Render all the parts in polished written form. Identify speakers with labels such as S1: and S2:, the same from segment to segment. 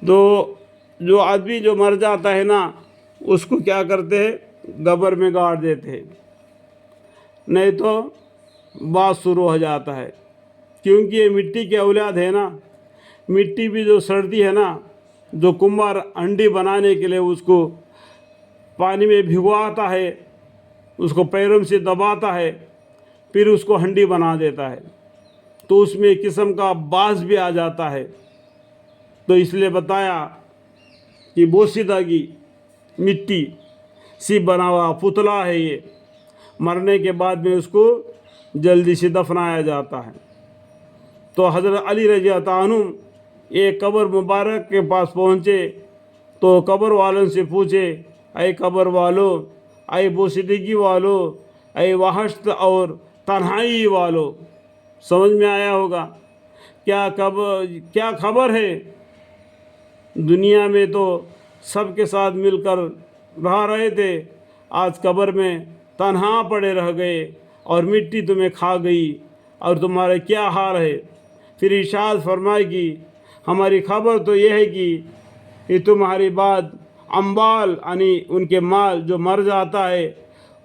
S1: تو جو آدمی جو مر جاتا ہے نا اس کو کیا کرتے ہیں، قبر میں گاڑ دیتے ہیں، نہیں تو بات شروع ہو جاتا ہے، کیونکہ یہ مٹی کی اولاد ہے نا، مٹی بھی جو سڑتی ہے نا، جو کمبار ہنڈی بنانے کے لیے اس کو پانی میں بھگواتا ہے، اس کو پیروں سے دباتا ہے، پھر اس کو ہنڈی بنا دیتا ہے، تو اس میں ایک قسم کا باس بھی آ جاتا ہے۔ تو اس لیے بتایا کہ بوسیدہ کی مٹی سی بنا ہوا پتلا ہے یہ، مرنے کے بعد میں اس کو جلدی سے دفنایا جاتا ہے۔ تو حضرت علی رضی اللہ عنہ ایک قبر مبارک کے پاس پہنچے تو قبر والوں سے پوچھے، اے قبر والو، اے بوسیدگی والو، اے وحشت اور تنہائی والو، سمجھ میں آیا ہوگا کیا خبر ہے؟ دنیا میں تو سب کے ساتھ مل کر رہ رہے تھے، آج قبر میں تنہا پڑے رہ گئے اور مٹی تمہیں کھا گئی، اور تمہارا کیا حال ہے؟ پھر ارشاد فرمائے گی ہماری خبر تو یہ ہے کہ تمہاری بات اموال یعنی ان کے مال جو مر جاتا ہے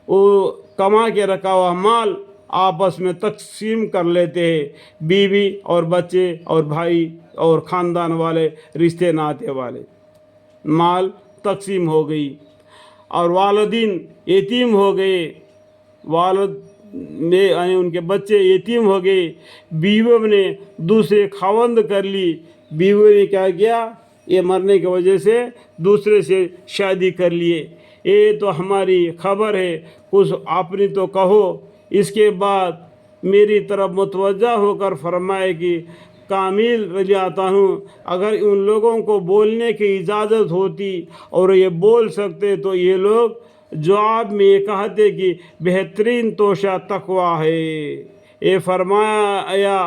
S1: وہ کما کے رکھا ہوا مال آپس میں تقسیم کر لیتے ہیں، بیوی اور بچے اور بھائی اور خاندان والے رشتے ناطے والے، مال تقسیم ہو گئی، اور والدین یتیم ہو گئے، والد نے یعنی ان کے بچے یتیم ہو گئے، بیویوں نے دوسرے خاوند کر لی، بیوی نے کیا کیا، یہ مرنے کی وجہ سے دوسرے سے شادی کر لیے۔ یہ تو ہماری خبر ہے، کچھ اپنی تو کہو۔ اس کے بعد میری طرف متوجہ ہو کر فرمائے کہ کامل رضی اللہ عنہ اگر ان لوگوں کو بولنے کی اجازت ہوتی اور یہ بول سکتے تو یہ لوگ جواب میں یہ کہتے کہ بہترین توشہ تقوی ہے۔ یہ فرمایا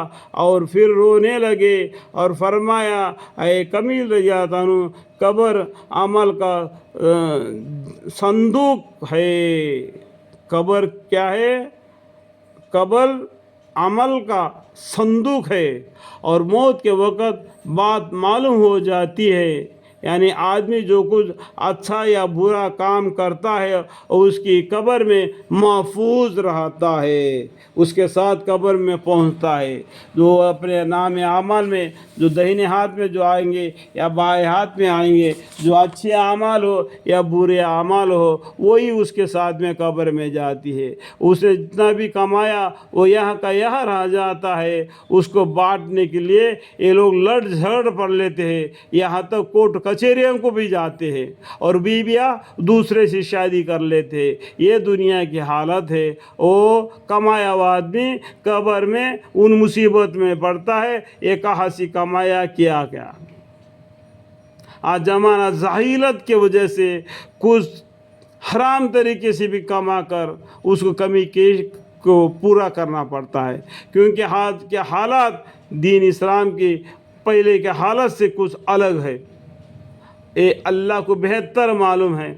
S1: اور پھر رونے لگے اور فرمایا، اے کمیل رضی اللہ عنہ، قبر عمل کا صندوق ہے۔ قبر کیا ہے؟ قبر عمل کا صندوق ہے، اور موت کے وقت بات معلوم ہو جاتی ہے، یعنی آدمی جو کچھ اچھا یا برا کام کرتا ہے اور اس کی قبر میں محفوظ رہتا ہے، اس کے ساتھ قبر میں پہنچتا ہے۔ جو اپنے نام اعمال میں جو دہنے ہاتھ میں جو آئیں گے یا بائیں ہاتھ میں آئیں گے، جو اچھے اعمال ہو یا برے اعمال ہو، وہی اس کے ساتھ میں قبر میں جاتی ہے۔ اس نے جتنا بھی کمایا وہ یہاں کا یہاں رہ جاتا ہے، اس کو بانٹنے کے لیے یہ لوگ لڑ جھگڑ پڑ لیتے ہیں، یہاں تک کورٹ کچہریوں کو بھی جاتے ہیں، اور بیویاں دوسرے سے شادی کر لیتے ہیں۔ یہ دنیا کی حالت ہے۔ وہ کمایا ہوا آدمی قبر میں ان مصیبت میں پڑتا ہے، یہ کہاں سے کمایا کیا کیا۔ آج زمانہ جاہلیت کی وجہ سے کچھ حرام طریقے سے بھی کما کر اس کو کمی کو پورا کرنا پڑتا ہے، کیونکہ آج کے حالات دین اسلام کی پہلے کے حالت سے کچھ الگ ہے۔ اے اللہ کو بہتر معلوم ہے۔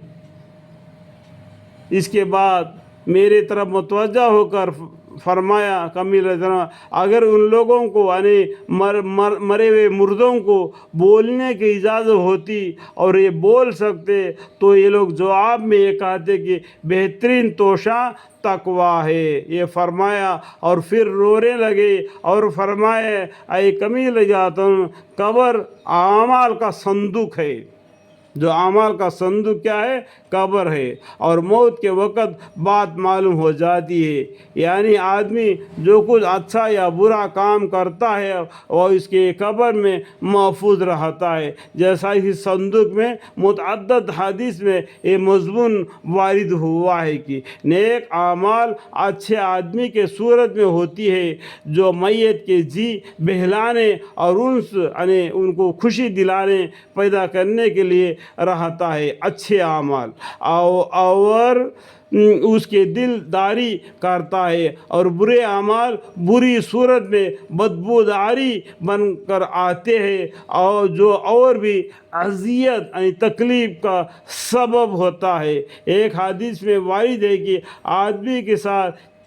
S1: اس کے بعد میرے طرف متوجہ ہو کر فرمایا کمیل رضی اللہ عنہ، اگر ان لوگوں کو یعنی مرے ہوئے مردوں کو بولنے کی اجازت ہوتی اور یہ بول سکتے تو یہ لوگ جواب میں یہ کہتے کہ بہترین توشہ تقوی ہے۔ یہ فرمایا اور پھر رونے لگے اور فرمائے، اے کمیل رضی اللہ عنہ، قبر اعمال کا صندوق ہے۔ جو اعمال کا صندوق کیا ہے؟ قبر ہے، اور موت کے وقت بات معلوم ہو جاتی ہے، یعنی آدمی جو کچھ اچھا یا برا کام کرتا ہے وہ اس کے قبر میں محفوظ رہتا ہے۔ جیسا اس صندوق میں متعدد حدیث میں یہ مضمون وارد ہوا ہے کہ نیک اعمال اچھے آدمی کے صورت میں ہوتی ہے جو میت کے جی بہلانے اور یعنی ان کو خوشی دلانے پیدا کرنے کے لیے رہتا ہے، اچھے اعمال، اور اس کے دل داری کرتا ہے، اور برے اعمال بری صورت میں بدبوداری بن کر آتے ہیں، اور جو اور بھی اذیت یعنی تکلیف کا سبب ہوتا ہے۔ ایک حدیث میں وارد ہے کہ آدمی کے ساتھ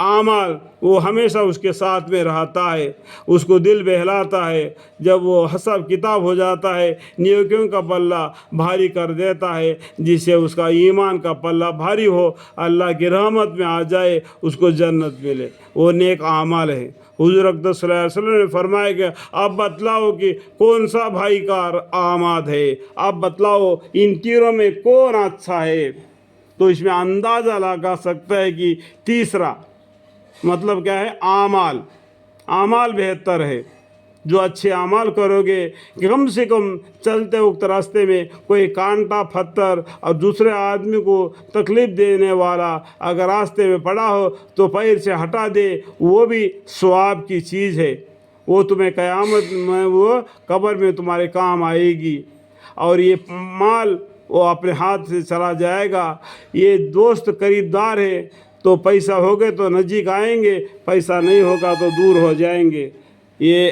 S1: اعمال وہ ہمیشہ اس کے ساتھ میں رہتا ہے، اس کو دل بہلاتا ہے۔ جب وہ حساب کتاب ہو جاتا ہے، نیکیوں کا پلہ بھاری کر دیتا ہے، جس سے اس کا ایمان کا پلہ بھاری ہو، اللہ کی رحمت میں آ جائے، اس کو جنت ملے، وہ نیک اعمال ہے۔ حضور اقدس صلی اللہ علیہ وسلم نے فرمایا کہ اب بتلاؤ کہ کون سا بھائی کا اعمال ہے، اب بتلاؤ ان تینوں میں کون اچھا ہے۔ تو اس میں اندازہ لگا سکتا ہے کہ تیسرا مطلب کیا ہے، اعمال بہتر ہے۔ جو اچھے اعمال کرو گے کہ کم سے کم چلتے وقت راستے میں کوئی کانٹا پتھر اور دوسرے آدمی کو تکلیف دینے والا اگر راستے میں پڑا ہو تو پیر سے ہٹا دے، وہ بھی ثواب کی چیز ہے، وہ تمہیں قیامت میں وہ قبر میں تمہارے کام آئے گی۔ اور یہ مال وہ اپنے ہاتھ سے چلا جائے گا۔ یہ دوست قریب دار ہے تو پیسہ ہوگے تو نزدیک آئیں گے، پیسہ نہیں ہوگا تو دور ہو جائیں گے۔ یہ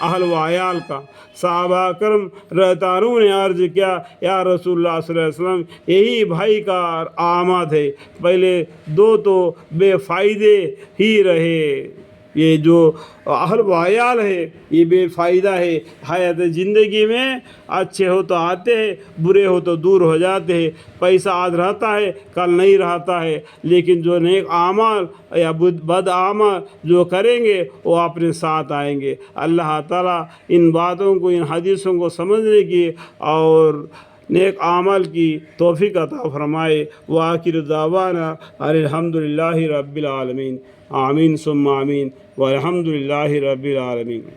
S1: اہل و عیال کا۔ صحابہ کرم رضوانوں نے عرض کیا، یا رسول اللہ صلی اللہ علیہ وسلم، یہی بھائی کا اعمال ہے، پہلے دو تو بے فائدے ہی رہے۔ یہ جو اہل و عیال ہے یہ بے فائدہ ہے، حیات زندگی میں اچھے ہو تو آتے ہیں، برے ہو تو دور ہو جاتے ہیں، پیسہ آج رہتا ہے کل نہیں رہتا ہے، لیکن جو نیک اعمال یا بد اعمال جو کریں گے وہ اپنے ساتھ آئیں گے۔ اللہ تعالیٰ ان باتوں کو، ان حدیثوں کو سمجھنے کی اور نیک اعمال کی توفیق عطا فرمائے۔ وآخر دعوانا الحمد للہ رب العالمین، آمین ثم آمین، والحمد للہ رب العالمین۔